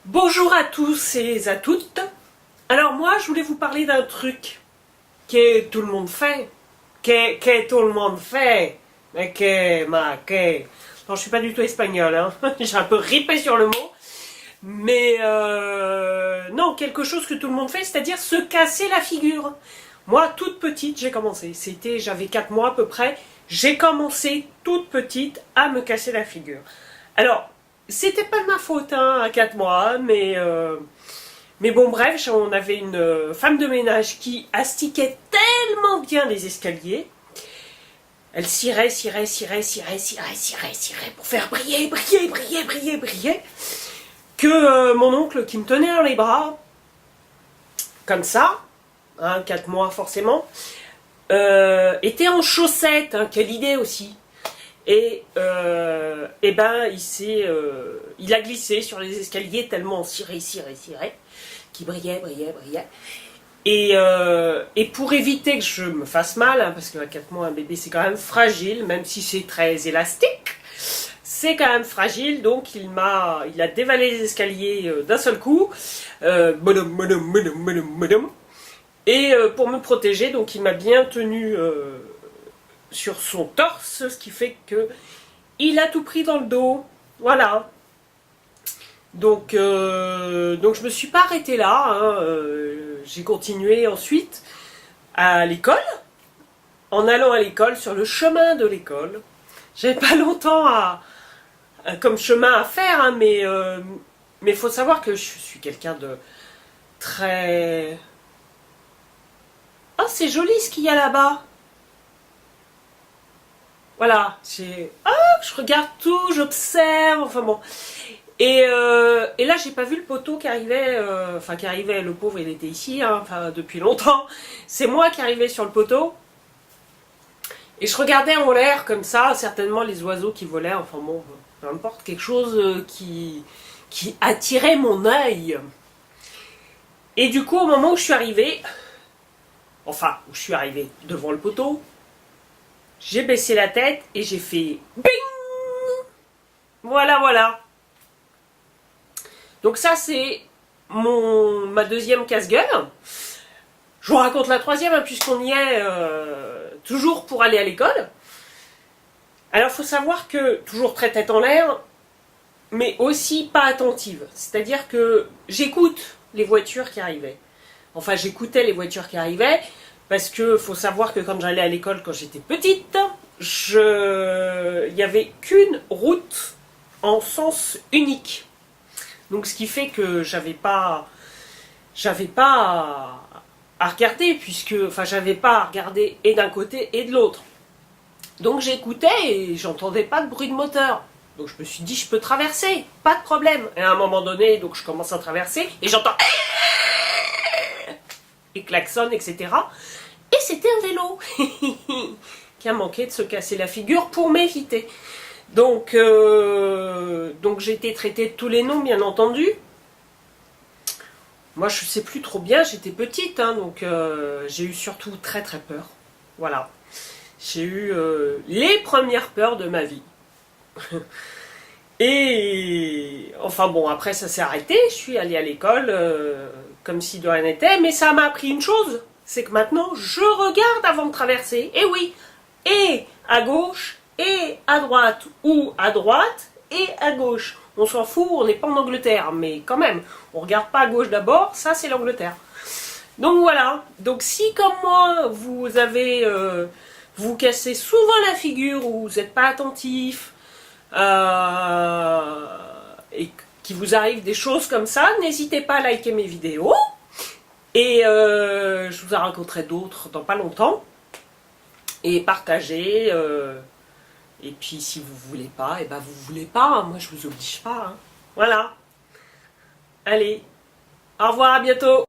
Bonjour à tous et à toutes. Alors moi, je voulais vous parler d'un truc que tout le monde fait. Que tout le monde fait. Mais que... Non, je suis pas du tout espagnol, hein. J'ai un peu ripé sur le mot. Mais non, quelque chose que tout le monde fait, c'est-à-dire se casser la figure. Moi, toute petite, j'ai commencé. J'avais 4 mois à peu près. J'ai commencé toute petite à me casser la figure. Alors, c'était pas de ma faute hein, à 4 mois, mais bon, bref, on avait une femme de ménage qui astiquait tellement bien les escaliers. Elle cirait pour faire briller, que mon oncle qui me tenait dans les bras, comme ça, hein, 4 mois forcément, était en chaussettes, hein, quelle idée aussi. Et ben il a glissé sur les escaliers tellement ciré, qui brillait. Et pour éviter que je me fasse mal, hein, parce qu'à 4 mois un bébé c'est quand même fragile, même si c'est très élastique, c'est quand même fragile, donc il a dévalé les escaliers d'un seul coup, et pour me protéger, donc il m'a bien tenu sur son torse, ce qui fait que il a tout pris dans le dos. Voilà. Donc je me suis pas arrêtée là. Hein. J'ai continué ensuite à l'école. En allant à l'école, sur le chemin de l'école. J'avais pas longtemps comme chemin à faire, hein, mais faut savoir que je suis quelqu'un de très... Oh, c'est joli ce qu'il y a là-bas. Voilà, je regarde tout, j'observe, enfin bon. Et là, j'ai pas vu le poteau qui arrivait, le pauvre, il était ici, hein, enfin, depuis longtemps. C'est moi qui arrivais sur le poteau. Et je regardais en l'air comme ça, certainement les oiseaux qui volaient, enfin bon, peu importe, quelque chose qui attirait mon œil. Et du coup, au moment où je suis arrivée, devant le poteau, j'ai baissé la tête et j'ai fait bing. Voilà. Donc ça, c'est ma deuxième casse-gueule. Je vous raconte la troisième, hein, puisqu'on y est toujours pour aller à l'école. Alors, il faut savoir que, toujours très tête en l'air, mais aussi pas attentive. C'est-à-dire que j'écoute les voitures qui arrivaient. Enfin, j'écoutais les voitures qui arrivaient, parce que faut savoir que quand j'allais à l'école quand j'étais petite, il n'y avait qu'une route en sens unique. Donc ce qui fait que j'avais pas à regarder, j'avais pas à regarder et d'un côté et de l'autre. Donc j'écoutais et j'entendais pas de bruit de moteur. Donc je me suis dit, je peux traverser, pas de problème. Et à un moment donné, donc je commence à traverser et j'entends et klaxonne, etc. Et c'était un vélo qui a manqué de se casser la figure pour m'éviter. Donc j'ai été traitée de tous les noms, bien entendu. Moi, je sais plus trop bien, j'étais petite, hein, donc j'ai eu surtout très très peur. Voilà. J'ai eu les premières peurs de ma vie. Et enfin bon, après ça s'est arrêté, je suis allée à l'école comme si de rien n'était, mais ça m'a appris une chose, c'est que maintenant je regarde avant de traverser, et oui, et à gauche, et à droite, ou à droite, et à gauche. On s'en fout, on n'est pas en Angleterre, mais quand même, on regarde pas à gauche d'abord, ça c'est l'Angleterre. Donc voilà, donc si comme moi, vous cassez souvent la figure, ou vous n'êtes pas attentif, et qu'il vous arrive des choses comme ça, n'hésitez pas à liker mes vidéos, et je vous en raconterai d'autres dans pas longtemps, et partager, et puis si vous voulez pas, et ben vous voulez pas, hein, moi je vous oblige pas, hein. Voilà, allez, au revoir, à bientôt.